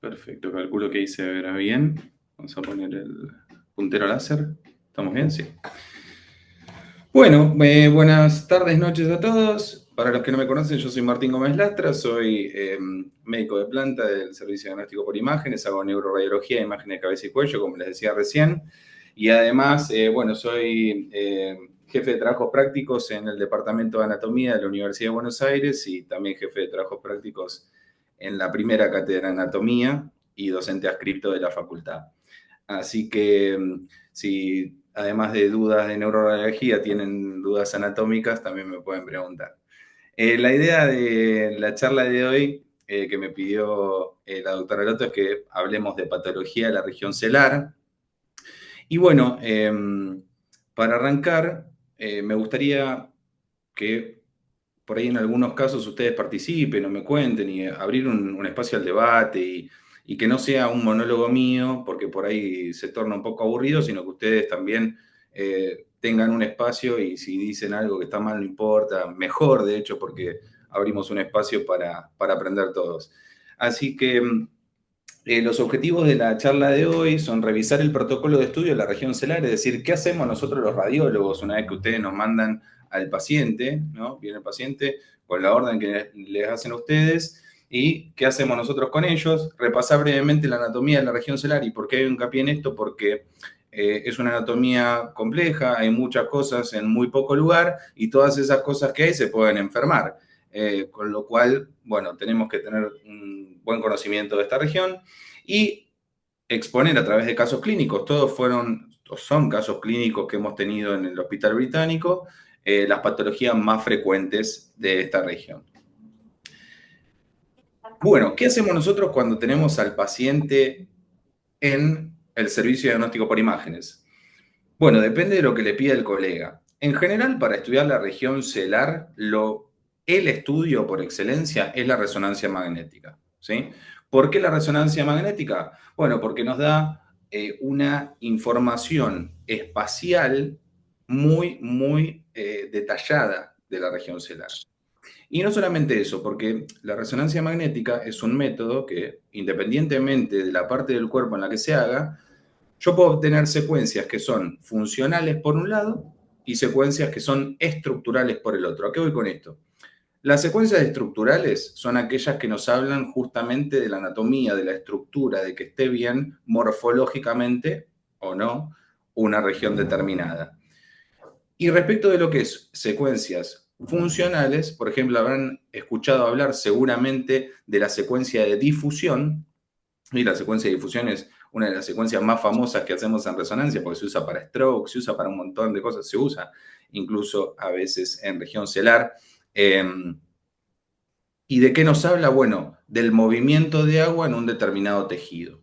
Perfecto, calculo que ahí se verá bien. Vamos a poner el puntero láser. ¿Estamos bien? Sí. Bueno, buenas tardes, noches a todos. Para los que no me conocen, yo soy Martín Gómez Lastra, soy médico de planta del Servicio de Diagnóstico por Imágenes, hago neuroradiología, imágenes de cabeza y cuello, como les decía recién. Y además, bueno, soy jefe de trabajos prácticos en el Departamento de Anatomía de la Universidad de Buenos Aires y también jefe de trabajos prácticos en la primera cátedra de Anatomía y docente adscripto de la facultad. Así que si además de dudas de neuroradiología tienen dudas anatómicas, también me pueden preguntar. La idea de la charla de hoy que me pidió la doctora Loto es que hablemos de patología de la región celar. Y bueno, para arrancar, me gustaría que por ahí en algunos casos ustedes participen o me cuenten y abrir un espacio al debate y que no sea un monólogo mío, porque por ahí se torna un poco aburrido, sino que ustedes también tengan un espacio y si dicen algo que está mal no importa, mejor de hecho, porque abrimos un espacio para aprender todos. Así que los objetivos de la charla de hoy son revisar el protocolo de estudio de la región celar, es decir, qué hacemos nosotros los radiólogos una vez que ustedes nos mandan al paciente, ¿no? Viene el paciente con la orden que les hacen a ustedes y qué hacemos nosotros con ellos, repasar brevemente la anatomía de la región celar y por qué hay hincapié en esto, porque es una anatomía compleja, hay muchas cosas en muy poco lugar y todas esas cosas que hay se pueden enfermar. Con lo cual, bueno, tenemos que tener un buen conocimiento de esta región y exponer a través de casos clínicos. Todos son casos clínicos que hemos tenido en el Hospital Británico, las patologías más frecuentes de esta región. Bueno, ¿qué hacemos nosotros cuando tenemos al paciente en el servicio de diagnóstico por imágenes? Bueno, depende de lo que le pida el colega. En general, para estudiar la región celar, el estudio por excelencia es la resonancia magnética. ¿Sí? ¿Por qué la resonancia magnética? Bueno, porque nos da una información espacial muy detallada de la región celar. Y no solamente eso, porque la resonancia magnética es un método que, independientemente de la parte del cuerpo en la que se haga, yo puedo obtener secuencias que son funcionales por un lado y secuencias que son estructurales por el otro. ¿A qué voy con esto? Las secuencias estructurales son aquellas que nos hablan justamente de la anatomía, de la estructura, de que esté bien morfológicamente o no una región determinada. Y respecto de lo que es secuencias funcionales, por ejemplo, habrán escuchado hablar seguramente de la secuencia de difusión, y la secuencia de difusión es una de las secuencias más famosas que hacemos en resonancia, porque se usa para stroke, se usa para un montón de cosas, se usa incluso a veces en región celular. ¿Y de qué nos habla? Bueno, del movimiento de agua en un determinado tejido.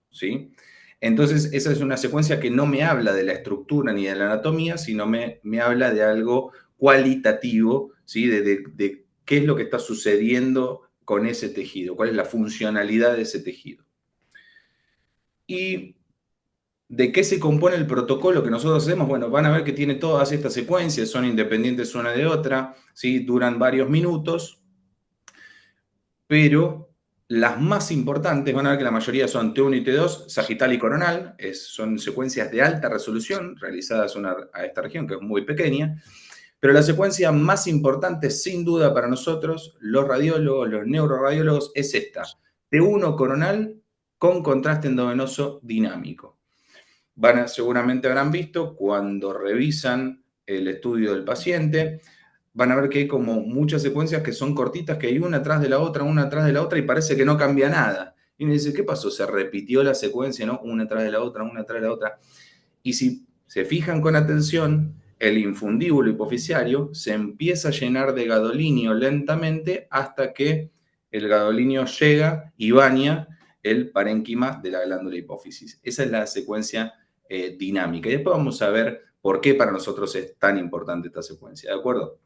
¿Sí? Entonces, esa es una secuencia que no me habla de la estructura ni de la anatomía, sino me habla de algo cualitativo, ¿sí? De qué es lo que está sucediendo con ese tejido, cuál es la funcionalidad de ese tejido. ¿Y de qué se compone el protocolo que nosotros hacemos? Bueno, van a ver que tiene todas estas secuencias, son independientes una de otra, ¿sí? Duran varios minutos, pero las más importantes, van a ver que la mayoría son T1 y T2, sagital y coronal, son secuencias de alta resolución realizadas a esta región, que es muy pequeña, pero la secuencia más importante, sin duda para nosotros, los radiólogos, los neuroradiólogos, es esta, T1 coronal con contraste endovenoso dinámico. Seguramente habrán visto cuando revisan el estudio del paciente, van a ver que hay como muchas secuencias que son cortitas, que hay una atrás de la otra, una atrás de la otra, y parece que no cambia nada. Y uno dice, ¿qué pasó? Se repitió la secuencia, ¿no? Una atrás de la otra, una atrás de la otra. Y si se fijan con atención, el infundíbulo hipofisiario se empieza a llenar de gadolinio lentamente hasta que el gadolinio llega y baña el parénquima de la glándula hipófisis. Esa es la secuencia dinámica. Y después vamos a ver por qué para nosotros es tan importante esta secuencia, ¿de acuerdo?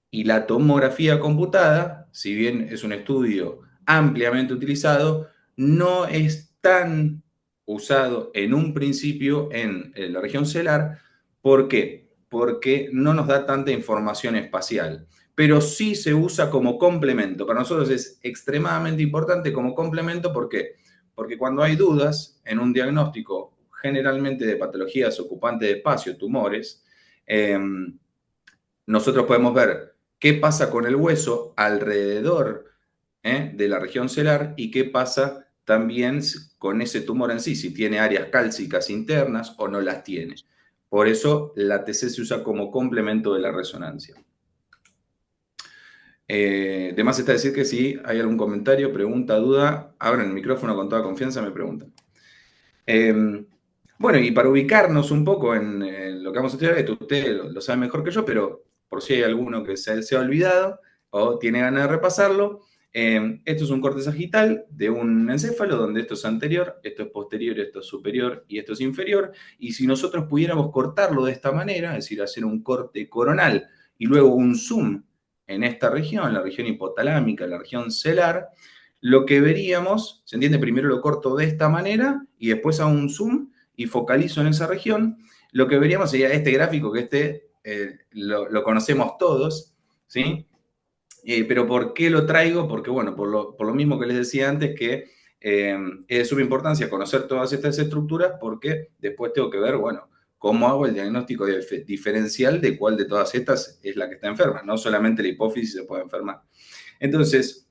Y la tomografía computada, si bien es un estudio ampliamente utilizado, no es tan usado en un principio en la región celular. ¿Por qué? Porque no nos da tanta información espacial. pero sí se usa como complemento. Para nosotros es extremadamente importante como complemento. ¿Por qué? Porque cuando hay dudas en un diagnóstico, generalmente de patologías ocupantes de espacio, tumores, eh, nosotros podemos ver qué pasa con el hueso alrededor de la región celar y qué pasa también con ese tumor en sí, si tiene áreas cálcicas internas o no las tiene. Por eso la TC se usa como complemento de la resonancia. De más está decir que si hay algún comentario, pregunta, duda, abran el micrófono con toda confianza, me preguntan. Bueno, y para ubicarnos un poco en lo que vamos a estudiar, esto usted lo sabe mejor que yo, pero por si hay alguno que se ha olvidado o tiene ganas de repasarlo, esto es un corte sagital de un encéfalo donde esto es anterior, esto es posterior, esto es superior y esto es inferior. Y si nosotros pudiéramos cortarlo de esta manera, es decir, hacer un corte coronal y luego un zoom en esta región, la región hipotalámica, la región celar, lo que veríamos, ¿se entiende? Primero lo corto de esta manera y después hago un zoom y focalizo en esa región. Lo que veríamos sería este gráfico, que lo conocemos todos, ¿sí? Pero ¿por qué lo traigo? Porque, bueno, por lo mismo que les decía antes, que es de suma importancia conocer todas estas estructuras, porque después tengo que ver, bueno, cómo hago el diagnóstico diferencial de cuál de todas estas es la que está enferma. No solamente la hipófisis se puede enfermar. Entonces,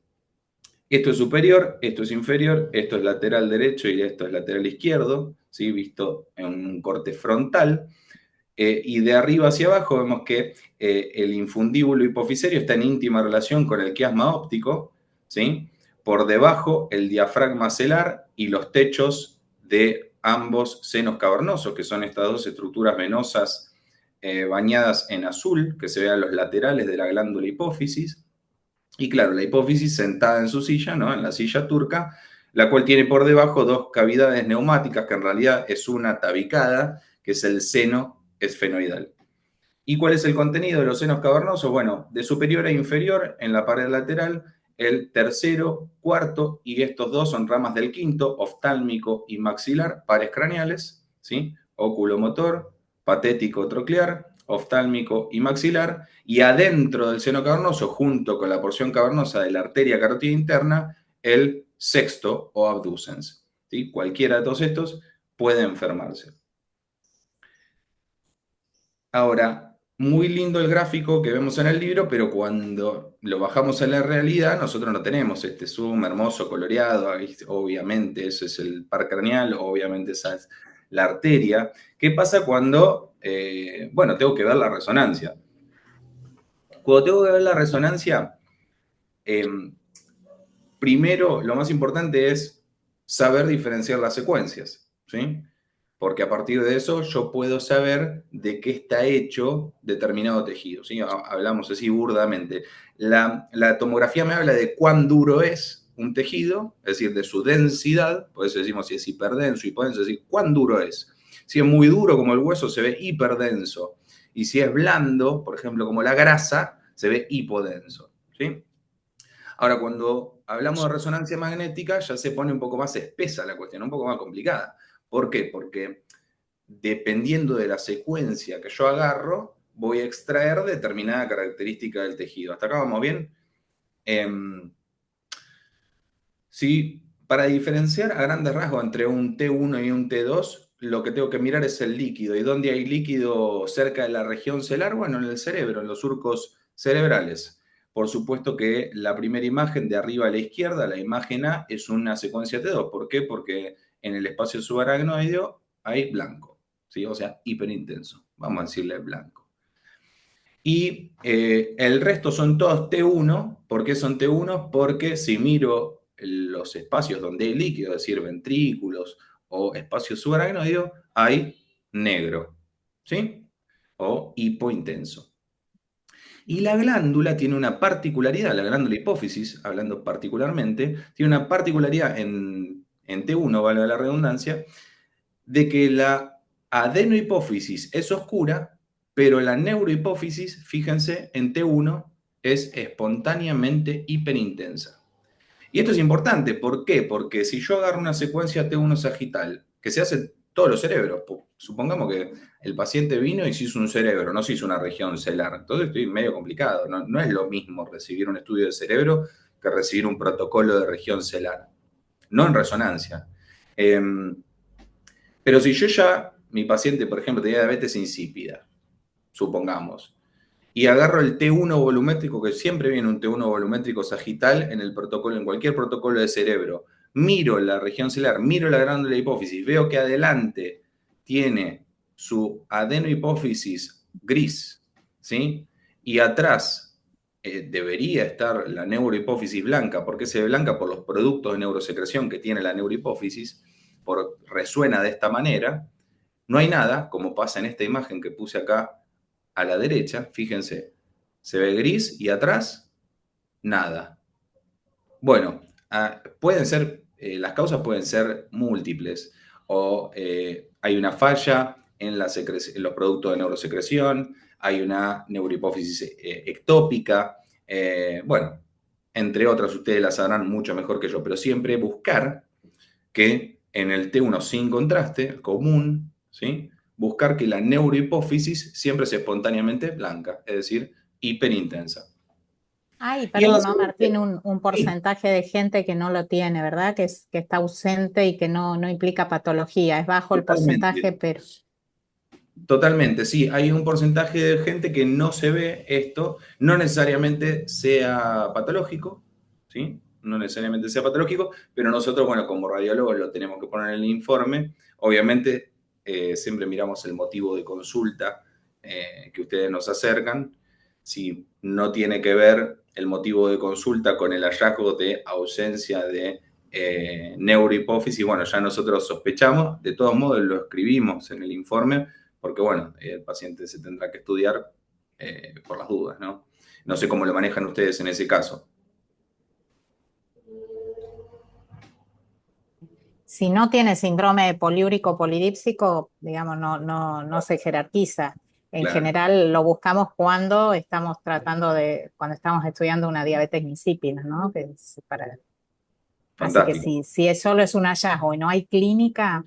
esto es superior, esto es inferior, esto es lateral derecho y esto es lateral izquierdo, ¿sí? Visto en un corte frontal. Y de arriba hacia abajo vemos que el infundíbulo hipofisario está en íntima relación con el quiasma óptico, ¿sí? Por debajo el diafragma celar y los techos de ambos senos cavernosos, que son estas dos estructuras venosas bañadas en azul, que se vean los laterales de la glándula hipófisis. Y claro, la hipófisis sentada en su silla, ¿no? En la silla turca, la cual tiene por debajo dos cavidades neumáticas, que en realidad es una tabicada, que es el seno esfenoidal. ¿Y cuál es el contenido de los senos cavernosos? Bueno, de superior a inferior, en la pared lateral, el tercero, cuarto, y estos dos son ramas del quinto, oftálmico y maxilar, pares craneales, ¿sí? Oculomotor, patético troclear, oftálmico y maxilar, y adentro del seno cavernoso, junto con la porción cavernosa de la arteria carótida interna, el sexto o abducens. ¿Sí? Cualquiera de todos estos puede enfermarse. Ahora, muy lindo el gráfico que vemos en el libro, pero cuando lo bajamos a la realidad, nosotros no tenemos este zoom hermoso, coloreado. Obviamente, ese es el par craneal, obviamente esa es la arteria. ¿Qué pasa cuando, bueno, tengo que ver la resonancia? Cuando tengo que ver la resonancia, eh, primero, lo más importante es saber diferenciar las secuencias, ¿sí? Porque a partir de eso yo puedo saber de qué está hecho determinado tejido, ¿sí? Hablamos así burdamente. La tomografía me habla de cuán duro es un tejido, es decir, de su densidad, por eso decimos si es hiperdenso, hipodenso, es decir, cuán duro es. Si es muy duro como el hueso, se ve hiperdenso. Y si es blando, por ejemplo, como la grasa, se ve hipodenso, ¿sí? Ahora, cuando hablamos de resonancia magnética, ya se pone un poco más espesa la cuestión, un poco más complicada. ¿Por qué? Porque dependiendo de la secuencia que yo agarro, voy a extraer determinada característica del tejido. ¿Hasta acá vamos bien? Sí, para diferenciar a grandes rasgos entre un T1 y un T2, lo que tengo que mirar es el líquido. ¿Y dónde hay líquido cerca de la región celar? Bueno, en el cerebro, en los surcos cerebrales. Por supuesto que la primera imagen de arriba a la izquierda, la imagen A, es una secuencia T2. ¿Por qué? Porque en el espacio subaracnoideo hay blanco, ¿sí? O sea, hiperintenso. Vamos a decirle blanco. Y el resto son todos T1. ¿Por qué son T1? Porque si miro los espacios donde hay líquido, es decir, ventrículos o espacios subaracnoideos, hay negro, ¿sí? O hipointenso. Y la glándula tiene una particularidad, la glándula hipófisis, hablando particularmente, tiene una particularidad en T1, valga la redundancia, de que la adenohipófisis es oscura, pero la neurohipófisis, fíjense, en T1 es espontáneamente hiperintensa. Y esto es importante, ¿por qué? Porque si yo agarro una secuencia T1 sagital, que se hace todos los cerebros. Supongamos que el paciente vino y se hizo un cerebro, no se hizo una región celular. Entonces estoy medio complicado. No es lo mismo recibir un estudio de cerebro que recibir un protocolo de región celular. No en resonancia. Pero si yo ya, mi paciente, por ejemplo, tenía diabetes insípida, supongamos, y agarro el T1 volumétrico, que siempre viene un T1 volumétrico sagital en el protocolo, en cualquier protocolo de cerebro, miro la región celular, miro la glándula hipófisis, veo que adelante tiene su adenohipófisis gris, ¿sí? Y atrás debería estar la neurohipófisis blanca. ¿Por qué se ve blanca? Por los productos de neurosecreción que tiene la neurohipófisis, resuena de esta manera. No hay nada, como pasa en esta imagen que puse acá a la derecha, fíjense, se ve gris y atrás, nada. Bueno, pueden ser, las causas pueden ser múltiples, o hay una falla en los productos de neurosecreción, hay una neurohipófisis ectópica, bueno, entre otras, ustedes las sabrán mucho mejor que yo, pero siempre buscar que en el T1 sin contraste, común, ¿sí? Buscar que la neurohipófisis siempre sea espontáneamente blanca, es decir, hiperintensa. Ay, Y en la perdón, ¿no, Martín? siguiente, Un sí, porcentaje de gente que no lo tiene, ¿verdad? Que está ausente y que no implica patología. Es bajo el totalmente, porcentaje, pero totalmente, sí, hay un porcentaje de gente que no se ve esto, no necesariamente sea patológico, ¿sí? No necesariamente sea patológico, pero nosotros, bueno, como radiólogos lo tenemos que poner en el informe. Obviamente, siempre miramos el motivo de consulta que ustedes nos acercan. Si no tiene que ver el motivo de consulta con el hallazgo de ausencia de neurohipófisis, bueno, ya nosotros sospechamos, de todos modos lo escribimos en el informe porque bueno, el paciente se tendrá que estudiar por las dudas, ¿no? No sé cómo lo manejan ustedes en ese caso. si no tiene síndrome poliúrico polidípsico, digamos, no se jerarquiza. En Claro, general lo buscamos cuando estamos cuando estamos estudiando una diabetes insípida, ¿no? Así que fantástico. si es solo es un hallazgo y no hay clínica,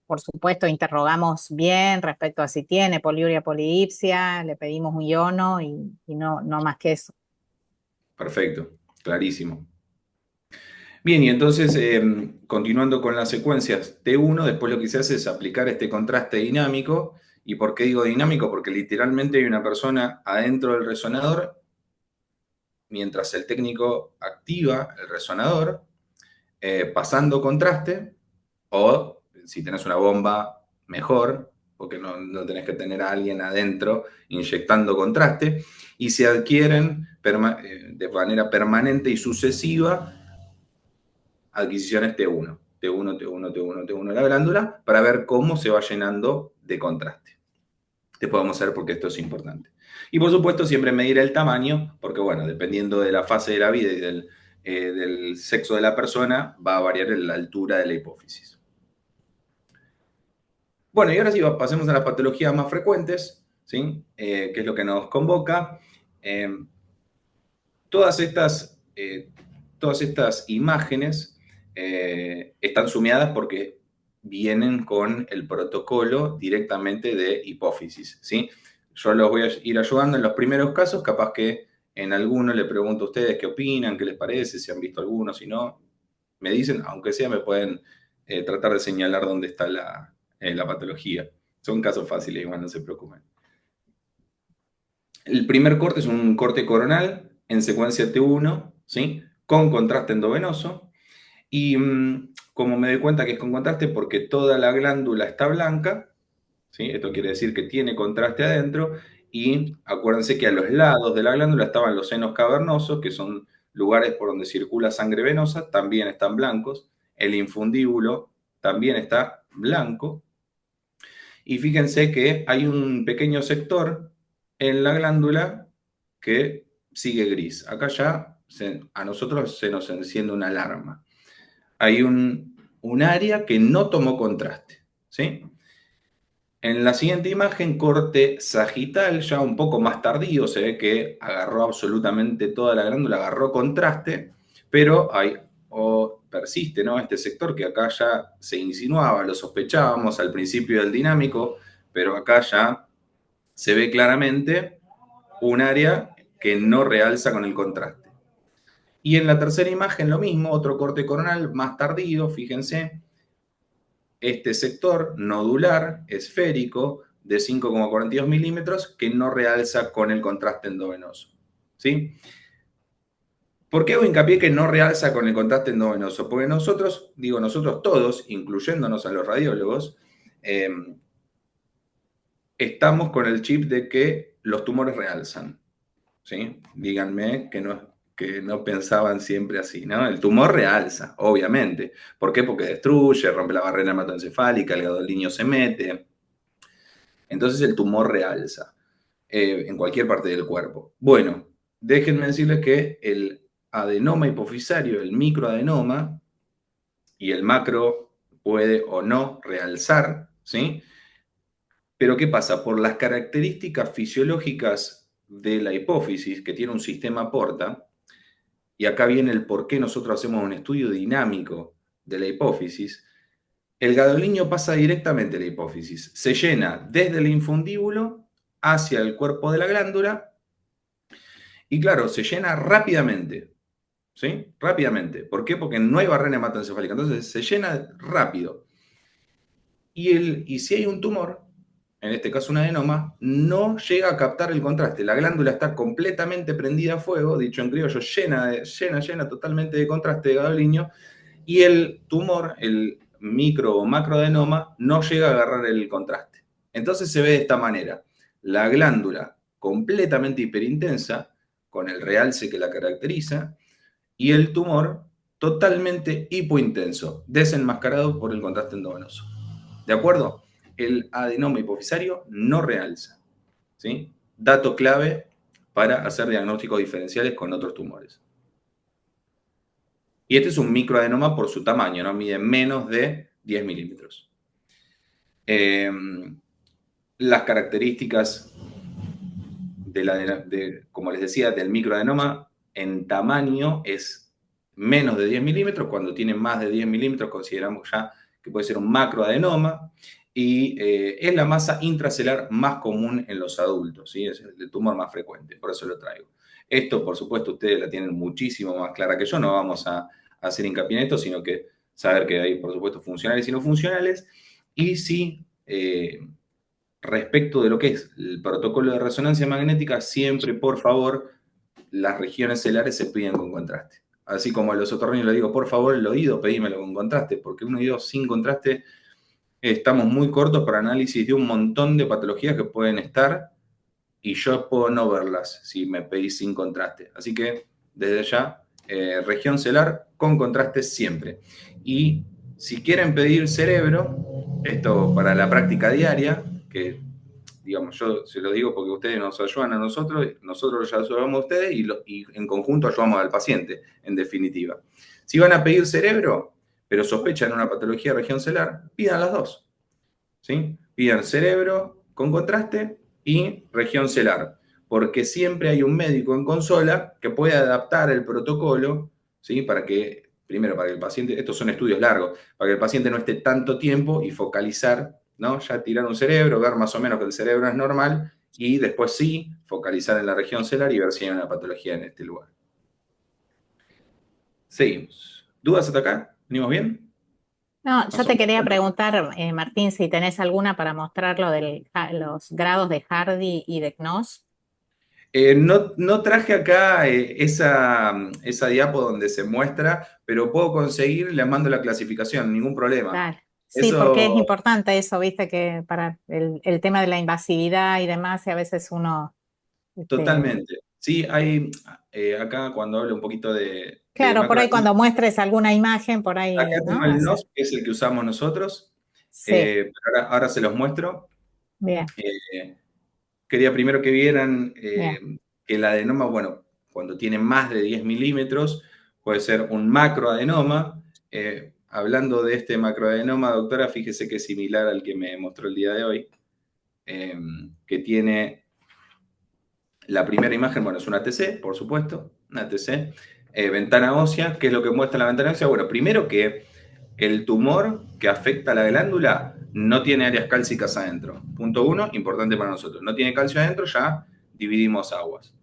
por supuesto, interrogamos bien respecto a si tiene poliuria polidipsia, le pedimos un iono y no más que eso. Perfecto, clarísimo. Bien, y entonces, continuando con las secuencias T1, después lo que se hace es aplicar este contraste dinámico. ¿Y por qué digo dinámico? Porque literalmente hay una persona adentro del resonador, mientras el técnico activa el resonador, pasando contraste, o si tenés una bomba, mejor, porque no tenés que tener a alguien adentro inyectando contraste, y se adquieren de manera permanente y sucesiva adquisiciones T1, T1, T1, T1, T1 de la glándula, para ver cómo se va llenando de contraste. Después vamos a ver por qué esto es importante. Y por supuesto, siempre medir el tamaño, porque bueno, dependiendo de la fase de la vida y del sexo de la persona, va a variar la altura de la hipófisis. Bueno, y ahora sí, pasemos a las patologías más frecuentes, ¿sí? Que es lo que nos convoca. Eh, todas, todas estas imágenes están sumeadas porque vienen con el protocolo directamente de hipófisis, ¿sí? Yo los voy a ir ayudando en los primeros casos, capaz que en alguno le pregunto a ustedes qué opinan, qué les parece, si han visto alguno, si no, me dicen, aunque sea me pueden tratar de señalar dónde está la patología. Son casos fáciles, igual no se preocupen. El primer corte es un corte coronal en secuencia T1, ¿sí? Con contraste endovenoso. Y como me doy cuenta que es con contraste porque toda la glándula está blanca, ¿sí? Esto quiere decir que tiene contraste adentro. Y acuérdense que a los lados de la glándula estaban los senos cavernosos, que son lugares por donde circula sangre venosa, también están blancos. El infundíbulo también está blanco. Y fíjense que hay un pequeño sector en la glándula que sigue gris. Acá ya a nosotros se nos enciende una alarma. Hay un área que no tomó contraste, ¿sí? En la siguiente imagen, corte sagital, ya un poco más tardío, se ve que agarró absolutamente toda la glándula, agarró contraste, pero hay persiste, ¿no? Este sector que acá ya se insinuaba, lo sospechábamos al principio del dinámico, pero acá ya se ve claramente un área que no realza con el contraste. Y en la tercera imagen lo mismo, otro corte coronal más tardío, fíjense, este sector nodular, esférico, de 5,42 milímetros, que no realza con el contraste endovenoso. ¿Sí? ¿Por qué hago hincapié que no realza con el contraste endovenoso? Porque nosotros, digo nosotros todos, incluyéndonos a los radiólogos, eh, estamos con el chip de que los tumores realzan. ¿Sí? Díganme que no pensaban siempre así, ¿no? El tumor realza, obviamente. ¿Por qué? Porque destruye, rompe la barrera hematoencefálica, el gadolinio se mete. Entonces el tumor realza en cualquier parte del cuerpo. Bueno, déjenme decirles que el adenoma hipofisario, el microadenoma, y el macro puede o no realzar, ¿sí? Pero ¿qué pasa? Por las características fisiológicas de la hipófisis, que tiene un sistema porta, y acá viene el por qué nosotros hacemos un estudio dinámico de la hipófisis, el gadolinio pasa directamente a la hipófisis, se llena desde el infundíbulo hacia el cuerpo de la glándula y claro, se llena rápidamente, ¿sí? Rápidamente. ¿Por qué? Porque no hay barrera hematoencefálica, entonces se llena rápido. Y si hay un tumor, en este caso un adenoma, no llega a captar el contraste. La glándula está completamente prendida a fuego, dicho en criollo, llena totalmente de contraste de gadolinio, y el tumor, el micro o macroadenoma, no llega a agarrar el contraste. Entonces se ve de esta manera, la glándula completamente hiperintensa, con el realce que la caracteriza, y el tumor totalmente hipointenso, desenmascarado por el contraste endovenoso. ¿De acuerdo? El adenoma hipofisario no realza. ¿Sí? Dato clave para hacer diagnósticos diferenciales con otros tumores. Y este es un microadenoma por su tamaño, ¿no? Mide menos de 10 milímetros. Las características como les decía, del microadenoma en tamaño es menos de 10 milímetros. Cuando tiene más de 10 milímetros consideramos ya que puede ser un macroadenoma. Y es la masa intracelular más común en los adultos, ¿sí? Es el tumor más frecuente, por eso lo traigo. Esto, por supuesto, ustedes la tienen muchísimo más clara que yo, no vamos a hacer hincapié en esto, sino que saber que hay, por supuesto, funcionales y no funcionales. Y si respecto de lo que es el protocolo de resonancia magnética, siempre, por favor, las regiones celares se piden con contraste. Así como a los otorrinos les digo, por favor, el oído, pedímelo con contraste, porque un oído sin contraste estamos muy cortos para análisis de un montón de patologías que pueden estar y yo puedo no verlas si me pedís sin contraste. Así que, desde ya, región celar con contraste siempre. Y si quieren pedir cerebro, esto para la práctica diaria, que digamos, yo se lo digo porque ustedes nos ayudan a nosotros los ayudamos a ustedes y en conjunto ayudamos al paciente, en definitiva. Si van a pedir cerebro, pero sospechan una patología de región celar, pidan las dos. ¿Sí? Pidan cerebro con contraste y región celar, porque siempre hay un médico en consola que puede adaptar el protocolo, ¿sí? Primero, para que el paciente, estos son estudios largos, para que el paciente no esté tanto tiempo y focalizar, ¿no? Ya tirar un cerebro, ver más o menos que el cerebro es normal y después sí, focalizar en la región celar y ver si hay una patología en este lugar. Seguimos. ¿Dudas hasta acá? ¿Venimos bien? No, yo Más o te quería menos. preguntar, Martín, si tenés alguna para mostrar lo de los grados de Hardy y de Knox. No traje acá esa diapo donde se muestra, pero puedo conseguir, le mando la clasificación, ningún problema. Dale. Sí, porque es Eso importante eso, viste, que para el tema de la invasividad y demás, y a veces uno, este, totalmente. Sí, hay acá cuando hablo un poquito de claro, por macro, ahí cuando muestres alguna imagen, por acá ahí, tengo ¿no? el NOS, que es el que usamos nosotros, Sí, pero ahora se los muestro. bien, Eh, Quería primero que vieran bien. que el adenoma, bueno, cuando tiene más de 10 milímetros, puede ser un macroadenoma. Hablando de este macroadenoma, doctora, fíjese que es similar al que me mostró el día de hoy, eh, que tiene la primera imagen, bueno, es una ATC, por supuesto, una ATC. ventana ósea. ¿Qué es lo que muestra la ventana ósea? Bueno, primero que el tumor que afecta a la glándula no tiene áreas cálcicas adentro. Punto uno, importante para nosotros. No tiene calcio adentro, ya dividimos aguas.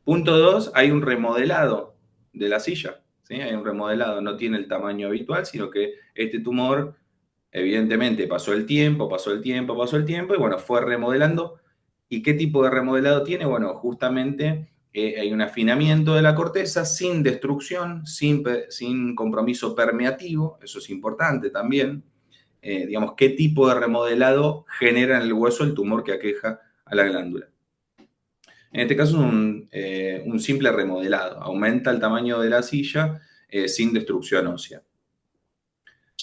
Punto dos, hay un remodelado de la silla. ¿Sí? Hay un remodelado, no tiene el tamaño habitual, sino que este tumor, evidentemente, pasó el tiempo, y bueno, fue remodelando. ¿Y qué tipo de remodelado tiene? Bueno, justamente hay un afinamiento de la corteza sin destrucción, sin compromiso permeativo, eso es importante también. Digamos, qué tipo de remodelado genera en el hueso el tumor que aqueja a la glándula. En este caso es un simple remodelado, aumenta el tamaño de la silla sin destrucción ósea.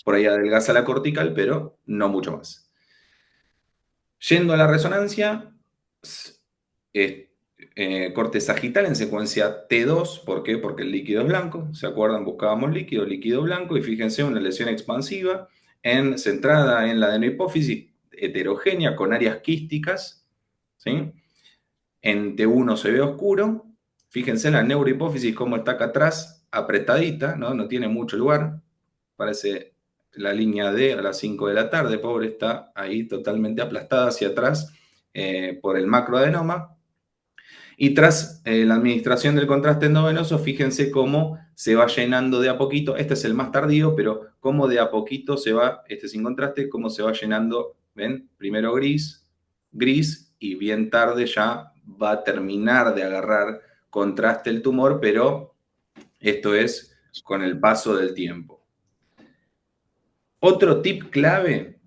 Por ahí adelgaza la cortical, pero no mucho más. Yendo a la resonancia, corte sagital en secuencia T2, ¿por qué? Porque el líquido es blanco, ¿se acuerdan? Buscábamos líquido blanco, y fíjense una lesión expansiva centrada en la adenohipófisis heterogénea con áreas quísticas, ¿sí? En T1 se ve oscuro, fíjense la neurohipófisis cómo está acá atrás, apretadita, ¿no? No tiene mucho lugar, parece la línea D a las 5 de la tarde, pobre, está ahí totalmente aplastada hacia atrás por el macroadenoma. Y tras la administración del contraste endovenoso, fíjense cómo se va llenando de a poquito, este es el más tardío, pero cómo de a poquito se va, este sin contraste, cómo se va llenando, ¿ven? Primero gris, gris, y bien tarde ya va a terminar de agarrar contraste el tumor, pero esto es con el paso del tiempo. Otro tip clave,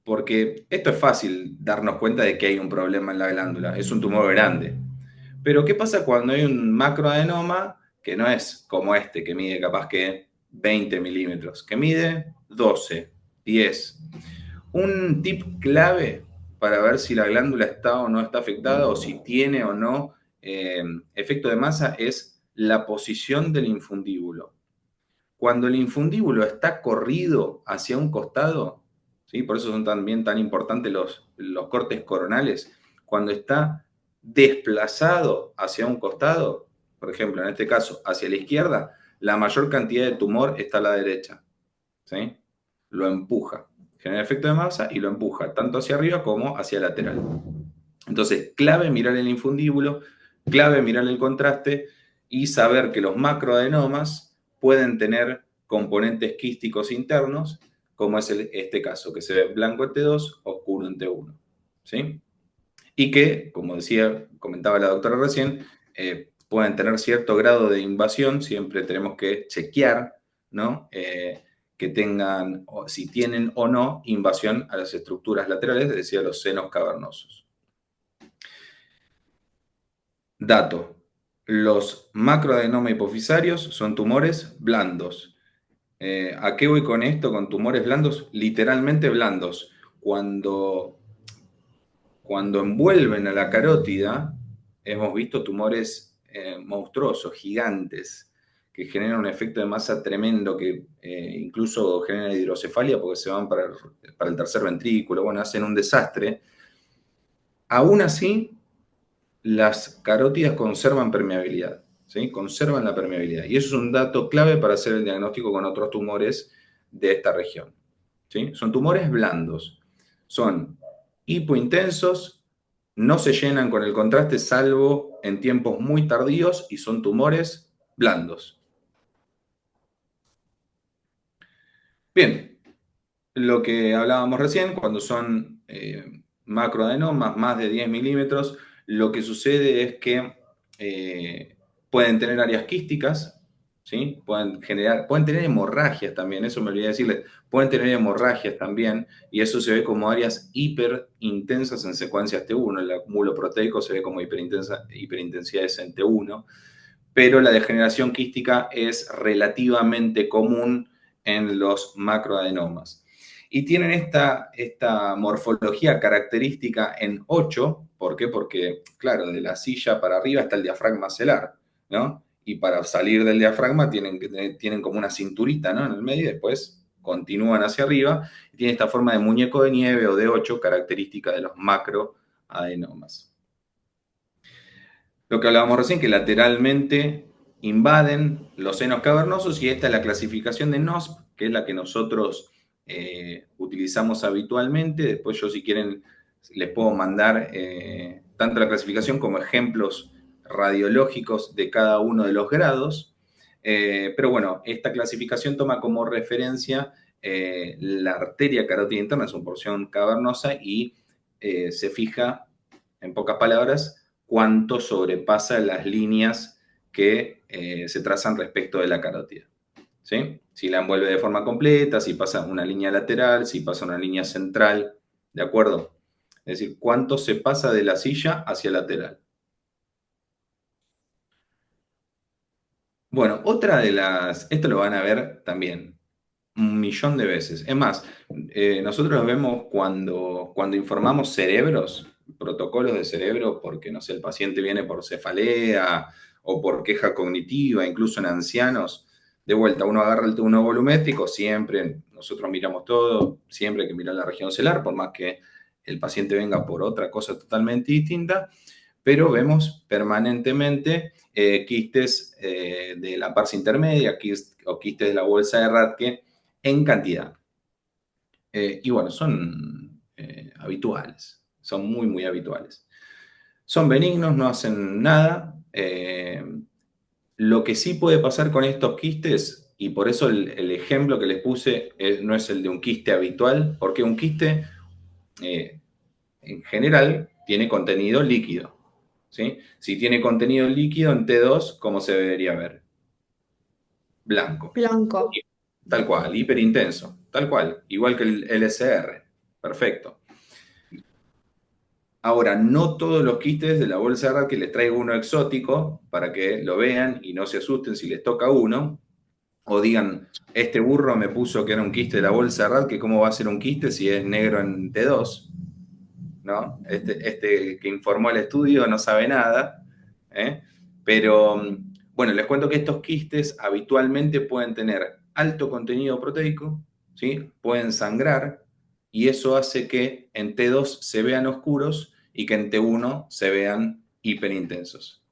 porque esto es fácil darnos cuenta de que hay un problema en la glándula, es un tumor grande. Pero ¿qué pasa cuando hay un macroadenoma que no es como este, que mide capaz que 20 milímetros, que mide 12, 10? Un tip clave para ver si la glándula está o no está afectada, o si tiene o no efecto de masa, es la posición del infundíbulo. Cuando el infundíbulo está corrido hacia un costado, ¿sí? Por eso son también tan importantes los cortes coronales, cuando está desplazado hacia un costado, por ejemplo, en este caso hacia la izquierda, la mayor cantidad de tumor está a la derecha. ¿Sí? Lo empuja, genera efecto de masa y lo empuja tanto hacia arriba como hacia lateral. Entonces, clave mirar el infundíbulo, clave mirar el contraste y saber que los macroadenomas pueden tener componentes quísticos internos, como es este caso, que se ve blanco en T2, oscuro en T1. ¿Sí? Y que, como decía, comentaba la doctora recién, pueden tener cierto grado de invasión, siempre tenemos que chequear, ¿no? Que tengan, o si tienen o no, invasión a las estructuras laterales, es decir, a los senos cavernosos. Dato: los macroadenoma hipofisarios son tumores blandos. ¿A qué voy con esto? Con tumores blandos, literalmente blandos. Cuando envuelven a la carótida, hemos visto tumores monstruosos, gigantes, que generan un efecto de masa tremendo, que incluso generan hidrocefalia porque se van para el tercer ventrículo, bueno, hacen un desastre. Aún así, las carótidas conservan permeabilidad, ¿sí? Conservan la permeabilidad. Y eso es un dato clave para hacer el diagnóstico con otros tumores de esta región, ¿sí? Son tumores blandos, son hipointensos, no se llenan con el contraste salvo en tiempos muy tardíos y son tumores blandos. Bien, lo que hablábamos recién, cuando son macroadenomas más de 10 milímetros, lo que sucede es que pueden tener áreas quísticas, ¿sí? Pueden tener hemorragias también, eso me olvidé decirles, pueden tener hemorragias también, y eso se ve como áreas hiperintensas en secuencias T1, el acúmulo proteico se ve como hiperintensidades en T1, pero la degeneración quística es relativamente común en los macroadenomas. Y tienen esta morfología característica en 8, ¿por qué? Porque, claro, de la silla para arriba está el diafragma celular, ¿no? Y para salir del diafragma tienen como una cinturita, ¿no? En el medio, y después continúan hacia arriba, y tiene esta forma de muñeco de nieve o de 8, característica de los macroadenomas. Lo que hablábamos recién, que lateralmente invaden los senos cavernosos y esta es la clasificación de NOSP, que es la que nosotros utilizamos habitualmente. Después yo si quieren les puedo mandar tanto la clasificación como ejemplos radiológicos de cada uno de los grados. Pero bueno, esta clasificación toma como referencia la arteria carótida interna, es una porción cavernosa y se fija, en pocas palabras, cuánto sobrepasa las líneas que se trazan respecto de la carótida. ¿Sí? Si la envuelve de forma completa, si pasa una línea lateral, si pasa una línea central, ¿de acuerdo? Es decir, cuánto se pasa de la silla hacia el lateral. Bueno, otra de las, esto lo van a ver también un millón de veces. Es más, nosotros lo vemos cuando informamos cerebros, protocolos de cerebro, porque, no sé, el paciente viene por cefalea o por queja cognitiva, incluso en ancianos. De vuelta, uno agarra el tono volumétrico, siempre, nosotros miramos todo, siempre hay que mirar la región celular, por más que el paciente venga por otra cosa totalmente distinta, pero vemos permanentemente quistes de la parsa intermedia o quistes de la bolsa de Radke en cantidad. Y bueno, son habituales, son muy, muy habituales. Son benignos, no hacen nada. Lo que sí puede pasar con estos quistes, y por eso el ejemplo que les puse no es el de un quiste habitual, porque un quiste eh, en general tiene contenido líquido. ¿Sí? Si tiene contenido líquido en T2, ¿cómo se debería ver? Blanco. Blanco. Tal cual, hiperintenso. Tal cual, igual que el LSR. Perfecto. Ahora, no todos los quistes de la bolsa de Radke, que les traigo uno exótico para que lo vean y no se asusten si les toca uno, o digan, este burro me puso que era un quiste de la bolsa de Radke, que ¿cómo va a ser un quiste si es negro en T2? ¿No? Este que informó el estudio no sabe nada, ¿eh? Pero bueno, les cuento que estos quistes habitualmente pueden tener alto contenido proteico, ¿sí? Pueden sangrar y eso hace que en T2 se vean oscuros y que en T1 se vean hiperintensos.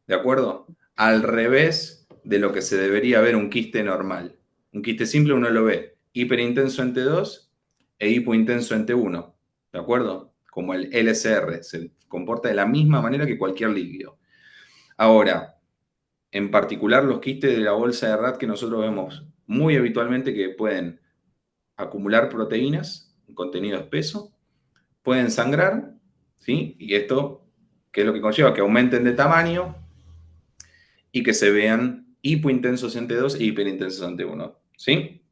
¿De acuerdo? Al revés de lo que se debería ver un quiste normal. Un quiste simple uno lo ve hiperintenso en T2 e hipointenso en T1. ¿De acuerdo? Como el LSR, se comporta de la misma manera que cualquier líquido. Ahora, en particular los quistes de la bolsa de Radke que nosotros vemos muy habitualmente que pueden acumular proteínas, un contenido espeso, pueden sangrar, ¿sí? Y esto, ¿qué es lo que conlleva? Que aumenten de tamaño y que se vean hipointensos en T2 e hiperintensos en T1, ¿sí?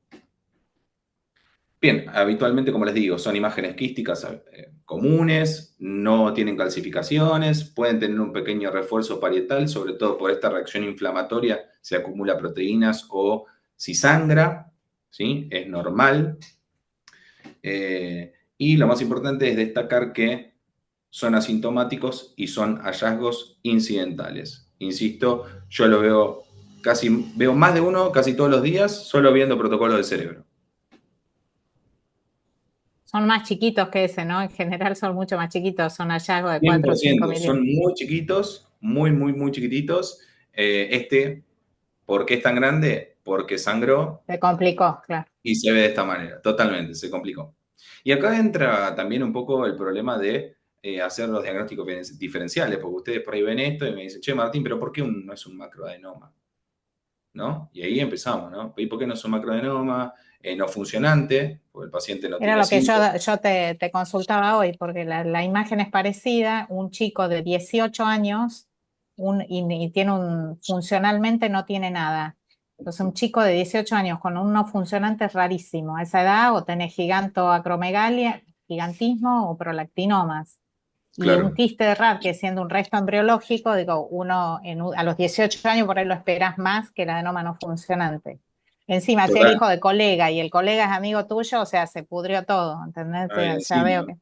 Bien, habitualmente, como les digo, son imágenes quísticas comunes, no tienen calcificaciones, pueden tener un pequeño refuerzo parietal, sobre todo por esta reacción inflamatoria, si acumula proteínas o si sangra, ¿sí? Es normal. Y lo más importante es destacar que son asintomáticos y son hallazgos incidentales. Insisto, yo lo veo más de uno casi todos los días, solo viendo protocolos del cerebro. Son más chiquitos que ese, ¿no? En general son mucho más chiquitos, son hallazgos de 4 o 5 100%, son milímetros. muy chiquitos, muy, muy, muy chiquititos. ¿Por qué es tan grande? Porque sangró Se complicó, claro. y se ve de esta manera, totalmente, se complicó. Y acá entra también un poco el problema de hacer los diagnósticos diferenciales, porque ustedes por ahí ven esto y me dicen, che, Martín, pero ¿por qué no es un macroadenoma? ¿No? Y ahí empezamos, ¿no? ¿Y por qué no es un macroadenoma no funcionante? Porque el paciente no Era tiene lo que síntomas. yo te consultaba hoy, porque la imagen es parecida, un chico de 18 años y tiene funcionalmente no tiene nada. Entonces, un chico de 18 años con un no funcionante es rarísimo. A esa edad o tenés gigantoacromegalia, gigantismo o prolactinomas. Y un Claro, quiste de Radke, siendo un resto embriológico, digo, a los 18 años por ahí lo esperás más que el adenoma no funcionante. Encima, si es total. hijo de colega y el colega es amigo tuyo, o sea, se pudrió todo, ¿entendés? Ahí Ya encima, veo que.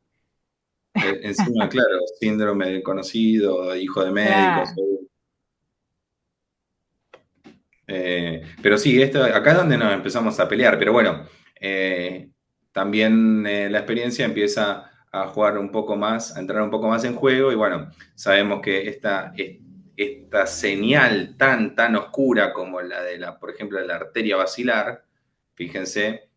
encima, claro, síndrome de conocido, hijo de médicos. Claro. Pero sí, acá es donde nos empezamos a pelear, pero bueno, eh, también la experiencia empieza a jugar un poco más, a entrar un poco más en juego y bueno, sabemos que esta señal tan oscura como la de por ejemplo, de la arteria basilar. Fíjense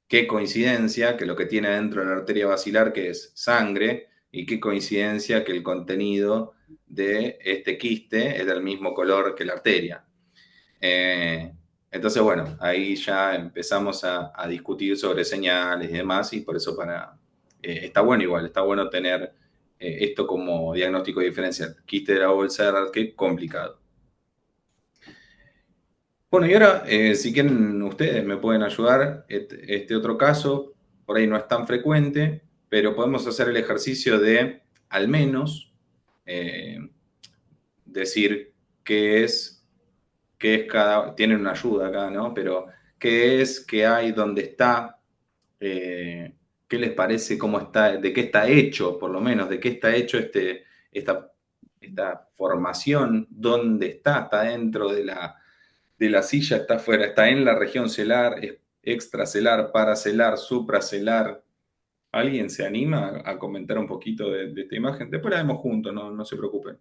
qué coincidencia que lo que tiene dentro de la arteria basilar, que es sangre, y qué coincidencia que el contenido de este quiste es del mismo color que la arteria. Eh, entonces, bueno, ahí ya empezamos a discutir sobre señales y demás, y por eso está bueno igual, está bueno tener esto como diagnóstico diferencial. Quiste de la bolsa de Radke, complicado. Bueno, y ahora, si quieren, ustedes me pueden ayudar. Este otro caso, por ahí no es tan frecuente, pero podemos hacer el ejercicio de, al menos, eh, decir qué es cada, tienen una ayuda acá, ¿no? Pero qué es, qué hay, dónde está, qué les parece, cómo está, de qué está hecho, por lo menos, de qué está hecho esta, esta formación, dónde está dentro de la silla, está afuera, está en la región celar, extracelar, paracelar, supracelar. ¿Alguien se anima a comentar un poquito de esta imagen? Después la vemos juntos, no se preocupen.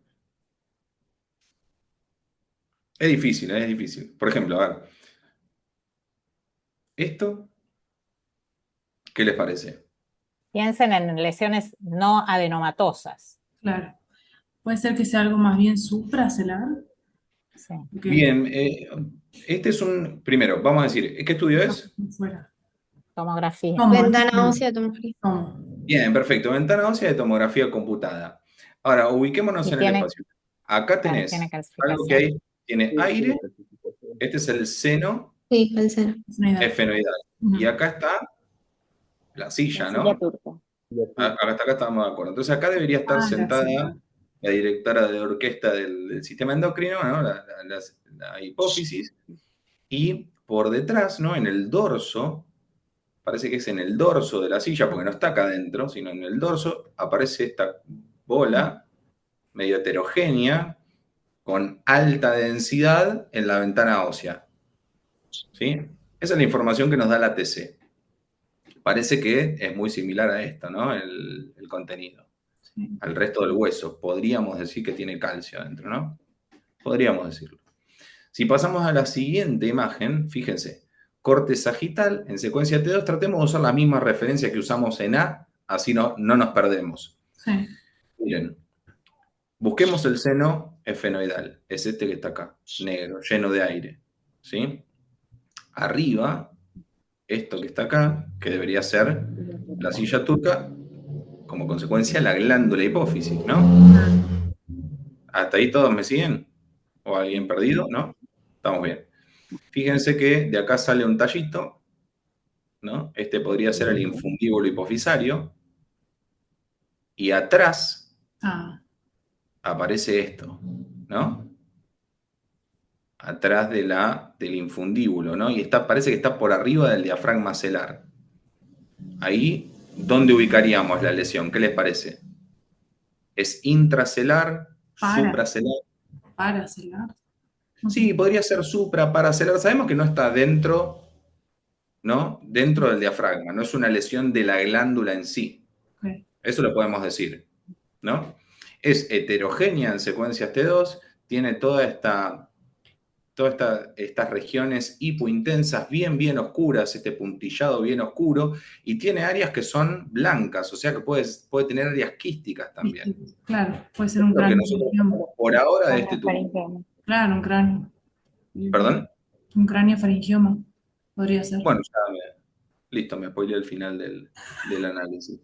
Es difícil, es difícil. Por ejemplo, a ver, esto, ¿qué les parece? Piensen en lesiones no adenomatosas. Claro. Puede ser que sea algo más bien supracelular. Sí. Ok. Bien, este es primero, vamos a decir, ¿qué estudio es? Fuera. Tomografía. ¿Cómo? Ventana ósea, tomografía. ¿Cómo? Bien, perfecto, ventana ósea de tomografía computada. Ahora, ubiquémonos Y en el tiene, espacio. Acá tiene tenés algo que calcificación. tiene aire, este es el seno Sí, pensé. Es una idea. efenoidal. Ujú. Y acá está la silla, La ¿no? silla turca. Hasta acá estamos de acuerdo. Entonces acá debería estar Ah, la sentada silla. la directora de orquesta del sistema endocrino, ¿no? La hipófisis. Y por detrás, ¿no? En el dorso, parece que es en el dorso de la silla, porque no está acá adentro, sino en el dorso, aparece esta bola medio heterogénea con alta densidad en la ventana ósea. ¿Sí? Esa es la información que nos da la TC. Parece que es muy similar a esto, ¿no? El contenido. Sí. Al resto del hueso. Podríamos decir que tiene calcio adentro, ¿no? Podríamos decirlo. Si pasamos a la siguiente imagen, fíjense, corte sagital en secuencia T2, tratemos de usar la misma referencia que usamos en A, así no nos perdemos. Sí. Miren, busquemos el seno efenoidal, es este que está acá, negro, lleno de aire, ¿sí? Arriba, esto que está acá, que debería ser la silla turca, como consecuencia la glándula hipófisis, ¿no? ¿Hasta ahí todos me siguen? ¿O alguien perdido? ¿No? Estamos bien. Fíjense que de acá sale un tallito, ¿no? Este podría ser el infundíbulo hipofisario, y atrás Ah, aparece esto, ¿no? Atrás del infundíbulo, ¿no? Y parece que está por arriba del diafragma celar. Ahí, ¿dónde ubicaríamos la lesión? ¿Qué les parece? ¿Es intracelar, para, supracelar? paracelular. Sí, podría ser supra, paracelar. Sabemos que no está dentro, ¿no? Dentro del diafragma, no es una lesión de la glándula en sí. Ok. Eso lo podemos decir, ¿no? Es heterogénea en secuencias T2, tiene estas regiones hipointensas bien oscuras, este puntillado bien oscuro, y tiene áreas que son blancas, o sea que puede tener áreas quísticas también. Claro, puede ser Eso un es lo que cráneo nosotros faringioma. tenemos por ahora de este tumor. Faringioma. Claro, un cráneo. ¿Perdón? Un cráneo faringioma. Podría ser. Bueno, ya listo, me spoileé el final del análisis.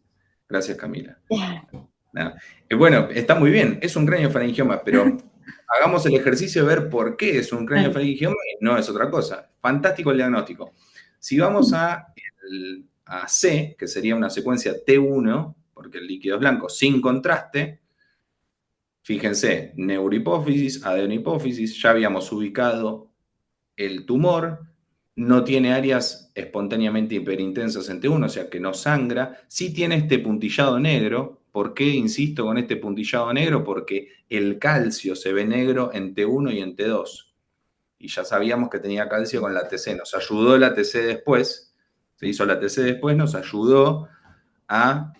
Gracias, Camila. Nada. Bueno, está muy bien, es un craniofaringioma, pero hagamos el ejercicio de ver por qué es un craniofaringioma y no es otra cosa. Fantástico el diagnóstico. Si vamos a C, que sería una secuencia T1, porque el líquido es blanco, sin contraste, fíjense, neurohipófisis, adenohipófisis, ya habíamos ubicado el tumor, no tiene áreas espontáneamente hiperintensas en T1, o sea que no sangra, sí tiene este puntillado negro. ¿Por qué insisto con este puntillado negro? Porque el calcio se ve negro en T1 y en T2. Y ya sabíamos que tenía calcio con la TC. Nos ayudó la TC después, se hizo la TC después, nos ayudó a